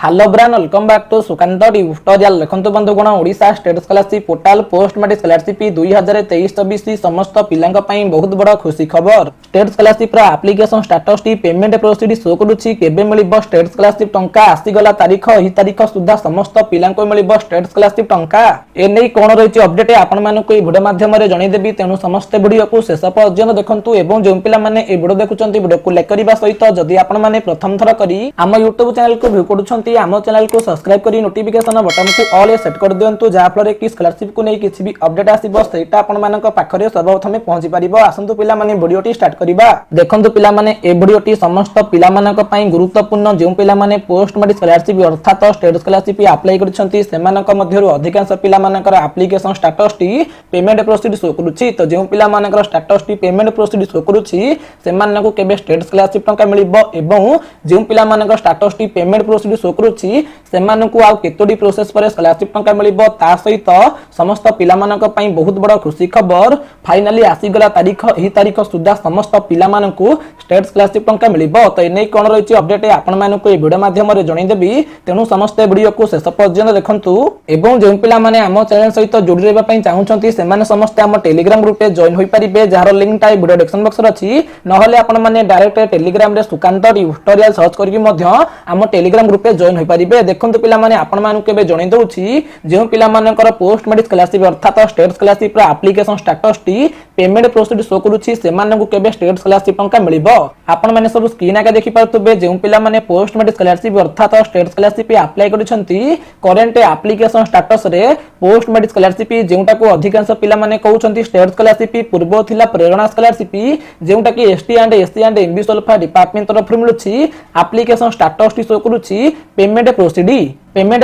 Hello ब्रान welcome back to Sukant tutorial. देखंतु बंधुगण Odisha state scholarship portal post matric scholarship 2023-24 समस्त पिलांक पई बहुत बड़ खुशी खबर। स्टेट स्कॉलरशिप रा एप्लीकेशन स्टेटस टी पेमेंट प्रोसीड शो करूची। केबे मिलिबो स्टेट स्कॉलरशिप टंका आसी गला तारीख एही तारीख सुधा समस्त पिलांक मिलिबो स्टेट स्कॉलरशिप टंका। ए नै कोन रहिची अपडेट आपण मानको ए वीडियो माध्यम रे जणै देबी, तेनु समस्त वीडियो को शेष पर्यंत देखंतु एवं जो पिला माने ए वीडियो देखुचंती वीडियो को लाइक करबा सहित जदि आपण माने प्रथम थर करी हम YouTube चैनल को व्यू करूछंती आम चैनल को सब्सक्राइब करी नोटिफिकेशन बटन को ऑल सेट कर दियंतु, जहा फल कि स्कॉलरशिप को नै किछि भी अपडेट आसीबो सेटा आपण मानक पाखरे सर्वप्रथम पहुंची परिबो। आसंतु पिला माने वीडियोटी स्टार्ट करिबा। देखंतु पिला माने ए वीडियोटी समस्त पिला मानक पई गुरुत्वपूर्ण। जो पिला माने पोस्ट मैट्रिक स्कॉलरशिप अर्थात स्टेट स्कॉलरशिप अप्लाई करछंती सेमानक मध्यरु अधिकांश पिला मानकर एप्लीकेशन स्टेटस टी पेमेंट प्रोसीड शो करूची। तो जो पिला मानकर स्टेटस टी पेमेंट प्रोसीड शो करूची सेमानक केबे स्टेट स्कॉलरशिप टंका मिलिबो एवं जो पिला मानकर स्टेटस टी पेमेंट प्रोसीड शो करूची सेमानकु आ केतोडी प्रोसेस पर स्कॉलरशिप टंका मिलिबो ता सहित समस्त पिला मानक पई बहुत बड़ खुशी खबर। फाइनली आसी गला तारीख एही तारीख सुधा समस्त पिला मानकु स्टेट स्कॉलरशिप टंका मिलिबो। तो एनै कोन रहिची अपडेट आपण मानकु ए वीडियो माध्यम रे जणै देबी, तेनु समस्त वीडियो को शेष पर्यंत देखंतु। एवं जो पिला माने हम चैनल सहित जोडी रहबा पई चाहुचंती सेमाने समस्त हम टेलीग्राम ग्रुप पे जॉइन होई परिबे, जार लिंक टाइ वीडियो डिस्क्रिप्शन बॉक्स रे अछि। नहले आपण माने डायरेक्ट टेलीग्राम रे सुकांत ट्यूटोरियल सर्च करके मध्य हम टेलीग्राम ग्रुप पे जॉइन होई परिबे। देखंतु पिला माने आपण मानकु केबे जणै दउछि जे पिला मानकर पोस्ट मैट्रिक स्कॉलरशिप अर्थात स्टेट स्कॉलरशिप रा एप्लीकेशन स्टेटस टी पेमेंट प्रोसीड शो करूछि सेमानकु केबे स्टेट स्कॉलरशिप टंका मिलिबो। आपण माने सब स्क्रीन आके देखि पारतुबे जे पिला माने पोस्ट मैट्रिक स्कॉलरशिप अर्थात स्टेट स्कॉलरशिप अप्लाई करिसंती करंट एप्लीकेशन स्टेटस रे पोस्ट मैट्रिक स्कॉलरशिप जेउटा को अधिकांश पिला माने कहउछंती स्टेट स्कॉलरशिप पूर्व थिला प्रेरणा स्कॉलरशिप जेउटा कि एसटी एंड एमबी सोल्फा डिपार्टमेंट तरफ मिलुछि एप्लीकेशन स्टेटस टी शो करूछि पेमेंट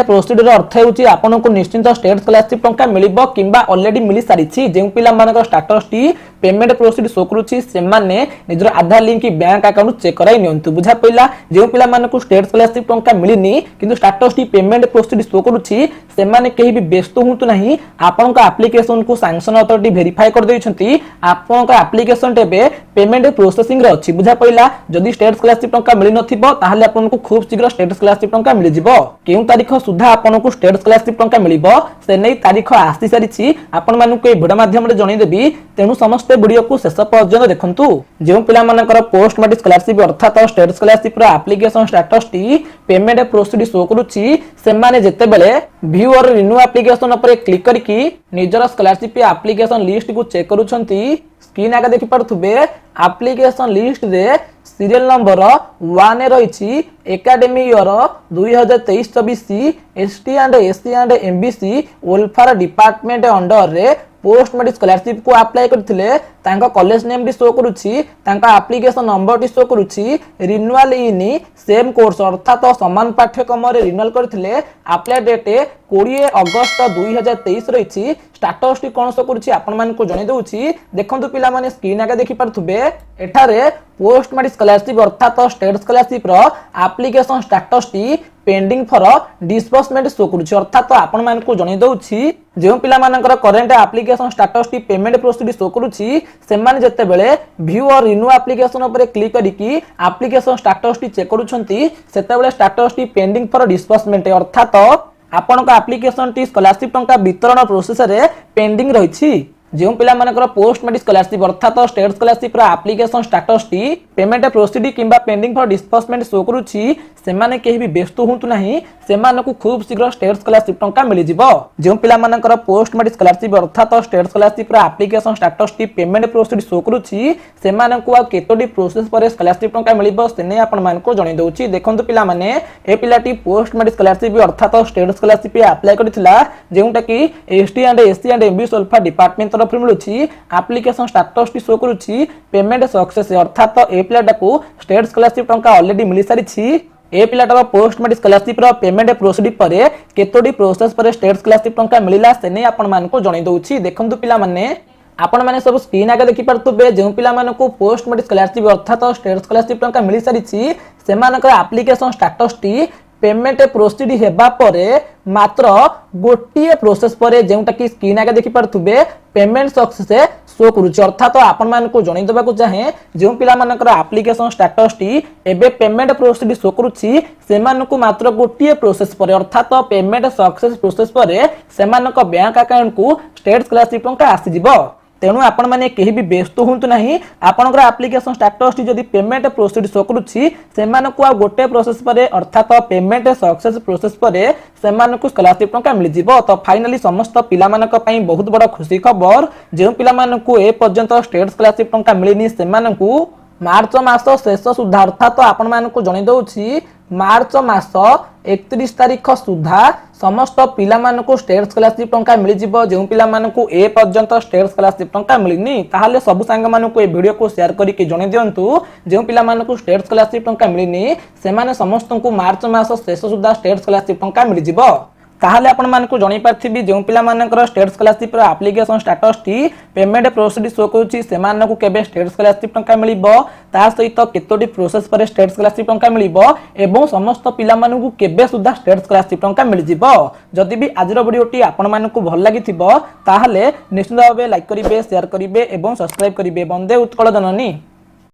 प्रोसीड रो अर्थ हेउछि आपन को निश्चित स्टेट स्कॉलरशिप टंका मिलिबो किंबा ऑलरेडी मिली सारिछि। जे पिला मानक स्टेटस टी पेमेंट प्रोसीड शो करूछि सेमाने निजर Aadhaar link bank account check कराई नियंतु। बुझा पइला जे पिला मानक स्टेट स्कॉलरशिप टंका मिलिनी किंतु स्टेटस टी पेमेंट प्रोसीड शो करूछि सेमाने केही भी व्यस्त हुंतु नाही। आपन का एप्लीकेशन को सैंक्शन अथॉरिटी वेरीफाई कर दैछंती, आपन का एप्लीकेशन टेबे पेमेंट प्रोसेसिंग रे अछि। बुझा पइला जदी स्टेट स्कॉलरशिप टंका मिलि नथिबो ताहाले आपन को खूब शीघ्र स्टेट स्कॉलरशिप टंका मिलि जिवो। केउ तारीख सुधा आपन को स्टेट स्कॉलरशिप टंका मिलिबो से नै तारीख आसी सारिछि आपन मानकु ए वीडियो माध्यम रे जणै देबी, तेनु समस्त वीडियो को शेष पर्यंत देखंतु। जे पिला मानकर पोस्ट मैट्रिक स्कॉलरशिप अर्थात स्टेट स्कॉलरशिप रा एप्लीकेशन स्टेटस टी पेमेंट प्रोसीड शो करूछि सेमाने जेते बेले व्यू और रिन्यू एप्लीकेशन पर क्लिक करके निजर स्कॉलरशिप एप्लीकेशन लिस्ट को चेक करूछंती। स्क्रीन आगे देखि पारथुबे एप्लीकेशन लिस्ट रे सीरियल नंबर 1 रही academy year 2023-24 ST and MBC welfare department under रे पोस्ट मैट्रिक स्कॉलरशिप को अप्लाई करथिले तांका कॉलेज नेम भी शो करूछि, तांका एप्लीकेशन नंबर भी शो करूछि। रिन्यूअल इन सेम कोर्स अर्थात समान पाठ्यक्रम रे रिन्यूअल करथिले अप्लाई डेट 20 अगस्त 2023 रही। स्टेटस टी कोन शो करूछि आपण मान को जणै दउछि। देखंतु पिला माने स्क्रीन आगे देखि पारथुबे एठारे पोस्ट मैट्रिक स्कॉलरशिप अर्थात स्टेट स्कॉलरशिप रो एप्लीकेशन स्टेटस टी पेंडिंग फॉर डिस्बर्समेंट शो करूछि अर्थात आपण मान को जणै दउछि जे पिला मानकर करंट एप्लीकेशन स्टेटस टी पेमेंट प्रोसीड शो करूछि सेमाने जते बेले व्यू और रिन्यू एप्लीकेशन ऊपर क्लिक करिकि एप्लीकेशन स्टेटस टी चेक करूछंती सेते बेले स्टेटस टी पेंडिंग फॉर डिस्बर्समेंट अर्थात आपण का एप्लीकेशन टी स्कॉलरशिप टंका वितरण प्रोसेस रे पेंडिंग रहिछि। जो पिला मानकर पोस्ट मैट्रिक स्कॉलरशिप अर्थात स्टेट स्कॉलरशिप रा एप्लीकेशन स्टेटस टी पेमेंट प्रोसीड किंबा पेंडिंग फॉर डिस्बर्समेंट शो करूछि सेमाने केही भी व्यस्त हुंतु नाही, सेमानकु खूब शीघ्र स्टेट स्कॉलरशिप टंका मिलि जिवो। जो पिला मानकर पोस्ट मैट्रिक स्कॉलरशिप अर्थात स्टेट स्कॉलरशिप रा एप्लीकेशन स्टेटस टी पेमेंट प्रोसीड शो करूछि सेमानकु आ केतोडी प्रोसेस पर स्कॉलरशिप टंका मिलिबो सेने आपण मानको जणै दउछि। देखंतु पिला माने ए पिलाटी पोस्ट मैट्रिक स्कॉलरशिप अर्थात स्टेट स्कॉलरशिप अप्लाई करथिला जेउटा कि एसटी एंड एमबी सोल्फा डिपार्टमेंट तरफ मिलुछि एप्लीकेशन स्टेटस टी शो करूछि पेमेंट सक्सेस अर्थात ए पिलाटा को स्टेट स्कॉलरशिप टंका ऑलरेडी मिलि सारिछि। ए पिलाटार पोस्ट मैट्रिक स्कॉलरशिप रो पेमेंट प्रोसीड परे केतोडी प्रोसेस पर स्टेट स्कॉलरशिप टंका मिलिला सेने आपण मानको जणै दउछि। देखंतु पिला माने आपण माने सब स्क्रीन आगे देखि पारतुबे जे पिला मानको पोस्ट मैट्रिक स्कॉलरशिप अर्थात स्टेट स्कॉलरशिप टंका मिलि सारिछि सेमानकर एप्लीकेशन स्टेटस टी पेमेंट प्रोसीड हेबा परे मात्र गोटे प्रोसेस परे जेउटा कि स्क्रीन आगे देखि पारथुबे पेमेंट सक्सेस शो करूछ। अर्थात आपण मानकु जणै देबाकू चाहे जो पिला मानकर एप्लिकेशन स्टेटस टी एबे पेमेंट प्रोसीड शो करूछि सेमानकु मात्र गोटे प्रोसेस परे अर्थात पेमेंट सक्सेस प्रोसेस परे सेमानक बैंक अकाउंट को स्टेट स्कॉलरशिप टंका आसी जिवो। तेणु आपण माने केही भी व्यस्त होंतु नाही आपनकर एप्लिकेशन स्टेटस टी जदी पेमेंट प्रोसीड शो करूछि सेमानकु आ गोटे प्रोसेस परे अर्थात पेमेंट सक्सेस प्रोसेस परे सेमानकु स्कॉलरशिप टंका मिल जिवो। तो फाइनली समस्त पिला मानक पई बहुत बड़ खुशी खबर जे पिला मानकु ए पर्यंत स्टेट स्कॉलरशिप टंका मिलिनी सेमानकु मार्च मास शेष सुधा अर्थात आपण मानकु जणै दउछि मार्च मास 31 तारीख सुधा समस्त पिला मानकु स्टेट स्कॉलरशिप टंका मिल जिवो। जे पिला मानकु ए पर्यंत स्टेट स्कॉलरशिप टंका मिलिनी ताहाले सब सांग मानकु ए वीडियो को शेयर करिके जणे दियंतु जे पिला मानकु स्टेट स्कॉलरशिप टंका मिलिनी सेमाने समस्तंकु मार्च मास शेष सुधा स्टेट स्कॉलरशिप टंका मिल जिवो। ताहले आपण मानकु जणी पारथिबी जे पिला मानकर स्टेट स्कॉलरशिप रो एप्लिकेशन स्टेटस टी पेमेंट प्रोसीड शो करूछि सेमानकु केबे स्टेट स्कॉलरशिप टंका मिलिबो ता सहित केतोटी प्रोसेस पर स्टेट स्कॉलरशिप टंका मिलिबो एवं समस्त पिला मानकु केबे सुधा स्टेट स्कॉलरशिप टंका मिल जिवो। जदि भी आजिर वीडियोटी आपण मानकु भल लागिथिबो ताहले निश्चित भाबे लाइक करिवे शेयर करिवे एवं सब्सक्राइब करिवे। वंदे उत्कल जननी।